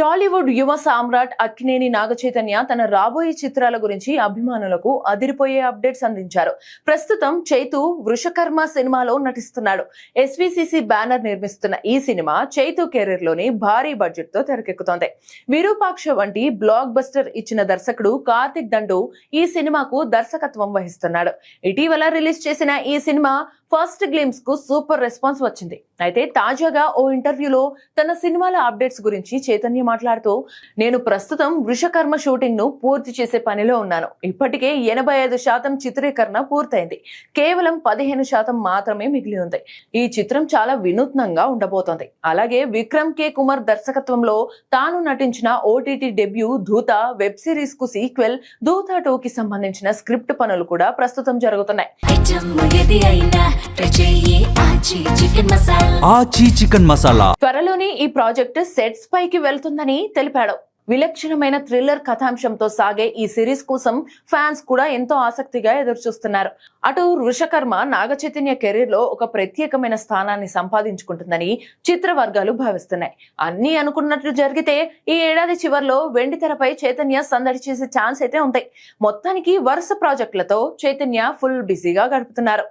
టాలీవుడ్ యువ సామ్రాట్ అక్కినేని నాగచైతన్య తన రాబోయే చిత్రాల గురించి అభిమానులకు అదిరిపోయే అప్డేట్స్ అందించారు. ప్రస్తుతం చైతు వృషకర్మ సినిమాలో నటిస్తున్నాడు. ఎస్విసిసి బ్యానర్ నిర్మిస్తున్న ఈ సినిమా చైతు కెరీర్ లోని భారీ బడ్జెట్ తో తెరకెక్కుతోంది. విరూపాక్ష వంటి బ్లాక్ బస్టర్ ఇచ్చిన దర్శకుడు కార్తిక్ దండు ఈ సినిమాకు దర్శకత్వం వహిస్తున్నాడు. ఇటీవల రిలీజ్ చేసిన ఈ సినిమా ఫస్ట్ గ్లిమ్స్ కు సూపర్ రెస్పాన్స్ వచ్చింది. అయితే తాజాగా ఓ ఇంటర్వ్యూలో తన సినిమాల అప్డేట్స్ గురించి చైతన్య మాట్లాడుతూ, నేను ప్రస్తుతం వృషకర్మ షూటింగ్ ను పూర్తి చేసే పనిలో ఉన్నాను. ఇప్పటికే 85% చిత్రీకరణ పూర్తయింది. కేవలం 15% మాత్రమే మిగిలి ఉంది. ఈ చిత్రం చాలా వినూత్నంగా ఉండబోతోంది. అలాగే విక్రమ్ కే కుమార్ దర్శకత్వంలో తాను నటించిన ఓటీటీ డెబ్యూ ధూత వెబ్ సిరీస్ కు సీక్వెల్ ధూత 2 కి సంబంధించిన స్క్రిప్ట్ పనులు కూడా ప్రస్తుతం జరుగుతున్నాయి. త్వరలోనే ఈ ప్రాజెక్ట్ సెట్స్ పైకి వెళ్తుందని తెలిపాడు. విలక్షణమైన థ్రిల్లర్ కథాంశంతో సాగే ఈ సిరీస్ కోసం ఫ్యాన్స్ కూడా ఎంతో ఆసక్తిగా ఎదురుచూస్తున్నారు. అటు వృషకర్మ నాగచైతన్య కెరీర్ లో ఒక ప్రత్యేకమైన స్థానాన్ని సంపాదించుకుంటుందని చిత్ర వర్గాలు భావిస్తున్నాయి. అన్ని అనుకున్నట్లు జరిగితే ఈ ఏడాది చివర్లో వెండితెరపై చైతన్య సందడి చేసే ఛాన్స్ అయితే ఉంటాయి. మొత్తానికి వరుస ప్రాజెక్టులతో చైతన్య ఫుల్ బిజీగా గడుపుతున్నారు.